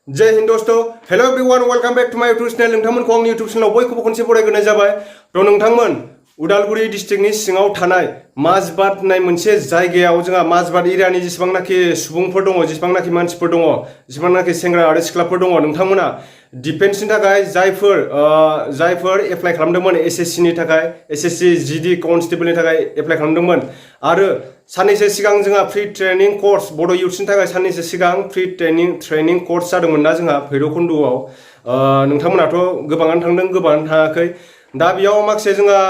जय हिंद दोस्तों hello everyone welcome back to my YouTube channel नोंथांमोनखौ आंनि यूट्यूब चैनलाव बयखौबो खनसे बरायग्रोनाय जाबाय र नोंथांमोन उदालगुरि डिस्ट्रिक्टनि सिङाव थानाय माजबाद होननाय मोनसे जायगायाव जोंहा माजबाद एरियानि जेसेबांनाखि सुबुंफोर दङ जेसेबांनाखि मानसिफोर दङ जेसेबांनाखि सेंग्रा आरो सिख्लाफोर दङ नोंथांमोना डिफेन्सनि थाखाय जायफोर एप्लाइ खालामदोंमोन एसएससि नि थाखाय एसएससि जीडी कनस्टेबलनि थाखाय एप्लाइ खालामदोंमोन आरो साननैसो सिगां जोंहा फ्रि ट्रेनिं कोर्स बड' इउथ्सनि थाखाय साननैसो सिगां फ्रि ट्रेनिं कोर्स जादोंमोन ना जोंहा भैरबकुन्द'आव नोंथांमोनाथ' गोबाङानो थांदों गोबाङानो थाङाखै दा बेयाव माखासे जोंहा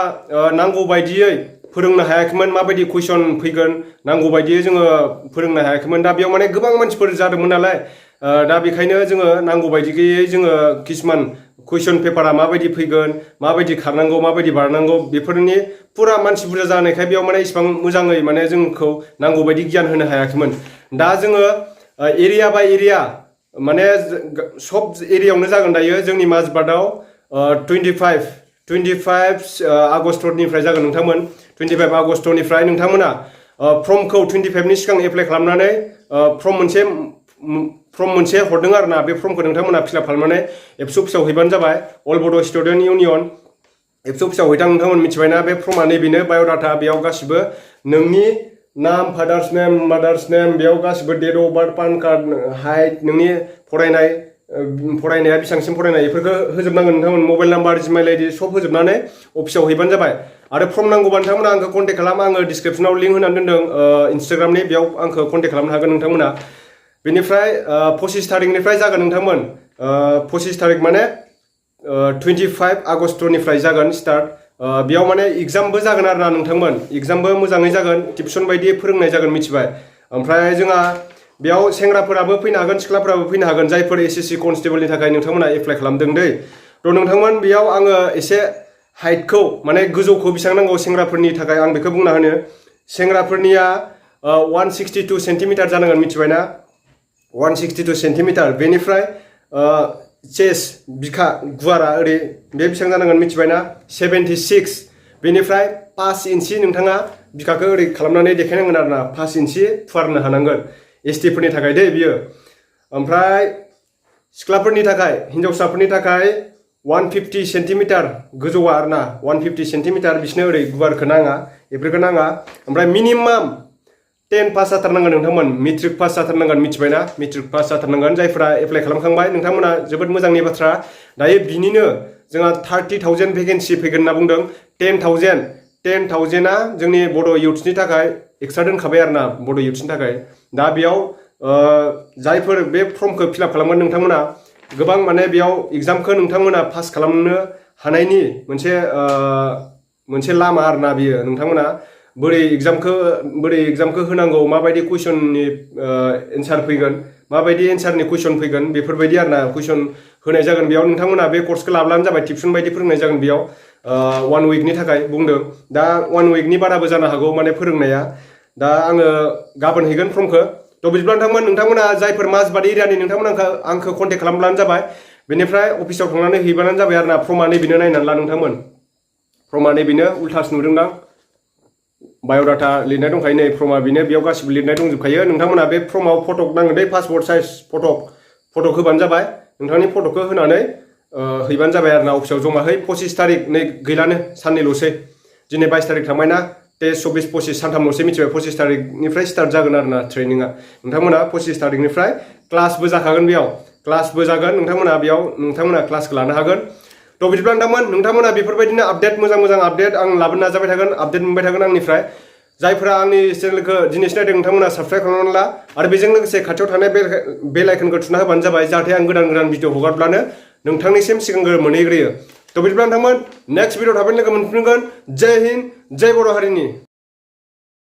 नांगौ बायदियै फोरोंनो हायाखैमोन माबायदि कुइसन फैगोन नांगौ बायदियै जोङो फोरोंनो हायाखैमोन दा बेयाव माने गोबां मानसिफोर जादोंमोन नालाय दा बेखायनो जोङो नांगौ बायदियै जोङो किसुमान कुइसन पेपारा माबायदि फैगोन माबायदि खारनांगौ माबायदि बारनांगौ बेफोरनि पुरा मानसि बुरजा जानायखाय बेयाव माने इसेबां मोजाङै माने जोंखौ नांगौ बायदि गियान होनो हायाखैमोन दा जोङो एरिया बाय एरिया माने सब एरियायावनो जागोन दायो जोंनि माजबादाव 25 आगस्टनिफ्राय जागोन नोंथांमोन 25 आगस्टनिफ्राय नोंथांमोना फर्मखौ 25 नि सिगां एप्लाइ खालामनानै फर्म मोनसे हरदों आरो ना बे फर्मखौ नोंथांमोना फिलआप खालामनानै एबसु अफिसाव हैबानो जाबाय अल बड' स्टुडेन्ट इउनियन एबसु अफिसाव हैदां नोंथांमोन मिथिबायना बे फर्मा नैबेनो बाय'डाटा बेयाव गासिबो नोंनि नाम फादार्स नेम मादार्स नेम बेयाव गासिबो date of birth PAN card height नोंनि फरायनाया बेसेबांसिम फरायनाय बेफोरखौ होजोबनांगोन नोंथांमोन मबाइल नाम्बार जिमेल आइडि सब होजोबनानै अफिसाव हैबानो जाबाय आरो फर्म नांगौबा नोंथांमोना आंखौ कन्टेक्ट खालाम आङो डिसक्रिप्सनाव लिंक होनानै दोनदों इन्स्टाग्रामनि बेयाव आंखौ कन्टेक्ट खालामनो हागोन नोंथांमोना बेनिफ्राय 25 तारिखनिफ्राय जागोन नोंथांमोन 25 तारिख माने 25 आगस्टनिफ्राय जागोन स्टार्ट बेयाव माने एग्जामबो जागोन आरो ना नोंथांमोन एग्जामबो मोजाङै जागोन टिउसन बायदि फोरोंनाय जागोन मिथिबाय ओमफ्राय जोंहा बेयाव सेंग्राफोराबो फैनो हागोन सिख्लाफोराबो फैनो हागोन जायफोर एसएससि कनस्टेबलनि थाखाय नोंथांमोना एप्लाइ खालामदों दै थ' नोंथांमोन बेयाव आङो एसे हाइटखौ माने गोजौखौ बेसेबां नांगौ सेंग्राफोरनि थाखाय आं बेखौ बुंना होनो सेंग्राफोरनिया 162 सेन्टिमिटार जानांगोन मिथिबायना 162 सेन्टिमिटार बेनिफ्राय चेस्ट बिखा गुवारा ओरै बे बेसेबां जानांगोन मिथिबायना 76 बेनिफ्राय 5 इन्सि नोंथाङा बिखाखौ ओरै खालामनानै देखायनांगोन आरो ना 5 इन्सि फुवारनो हानांगोन एसटि फोरनि थाखाय दे बियो ओमफ्राय सिख्लाफोरनि थाखाय हिन्जावसाफोरनि थाखाय 150 सेन्टिमिटार गोजौआ आरो ना 150 सेन्टिमिटार बिसोरनो ओरै गुवारखौ नाङा बेफोरखौ नाङा ओमफ्राय मिनिमाम 10 पास जाथारनांगोन नोंथांमोन मेट्रिक पास जाथारनांगोन मिथिबायना मेट्रिक पास जाथारनांगोन जायफोरा एप्लाइ खालामखांबाय नोंथांमोना जोबोद मोजांनि बाथ्रा दायो बिनिनो जोंहा 30,000 भेकेन्सि फैगोन होनना बुंदों 10,000आ जोंनि बड' इउथ्सनि थाखाय एक्सट्रा दोनखाबाय आरो ना बड' इउथ्सनि थाखाय दा बेयाव जायफोर बे फर्मखौ फिलआप खालामगोन नोंथांमोना गोबां माने बेयाव एग्जामखौ नोंथांमोना पास खालामनो हानायनि मोनसे लामा आरो ना बियो नोंथांमोना बोरै एग्जामखौ होनांगौ माबायदि कुइसननि एन्सार फैगोन माबायदि एन्सारनि कुइसन फैगोन बेफोरबायदि आरो ना कुइसन होनाय जागोन बेयाव नोंथांमोना बे कर्सखौ लाब्लानो जाबाय टिउसन बायदि फोरोंनाय जागोन बेयाव 1 उइकनि थाखाय बुंदों दा 1 उइकनि बाराबो जानो हागौ माने फोरोंनाया दा आङो गाबोन हैगोन फर्मखौ थ' बिदिब्ला नोंथांमोना जायफोर माजबाद एरियानि नोंथांमोना आंखौ कन्टेक्ट खालामब्लानो जाबाय बेनिफ्राय अफिसाव थांनानै हैबानो जाबाय आरो ना फर्मा नैबेनो नायनानै ला नोंथांमोन फर्मा नैबेनो उल्थासो नुदोंदां बाय'डाटा लिरनाय दंखायो नै फर्मा बेनो बेयाव गासिबो लिरनाय दंजोबखायो नोंथांमोना बे फर्माव फटक नांगोन दै पासपर्ट साइज फटक होबानो जाबाय नोंथांनि फटकखौ होनानै हैबानो जाबाय आरो ना अफिसाव जमा है 25 तारिख नै गैलानो साननैल'सै दिनै 22 तारिख थांबाय ना 23 24 25 सानथामल'सै मिथिबाय 25 तारिखनिफ्राय स्टार्ट जागोन आरो ना ट्रेनिंआ नोंथांमोना 25 तारिखनिफ्राय क्लासबो जाखागोन बेयाव क्लासबो जागोन नोंथांमोना क्लासखौ लानो हागोन थ' बिदिब्ला नोंथांमोना बेफोरबायदिनो आपडेट मोजां आपडेट आं लाबोनो नाजाबाय थागोन आपडेट मोनबाय थागोन आंनिफ्राय जायफोरा आंनि चेनेलखौ दिनैसो नायदों नोंथांमोना साबस्क्राइब खालामनानै ला आरो बेजों लोगोसे खाथियाव थानाय बेल आइकनखौ थुना होबानो जाबाय जाहाथे आं गोदान भिडिअ हगारब्लानो नोंथांनिसिम सिगांग्रो मोनहैग्रोयो थ' बिदिब्ला नेक्स्ट भिडिअ थाबैनो लोगो मोनफिनगोन जय हिन्द जय बर' हारिनि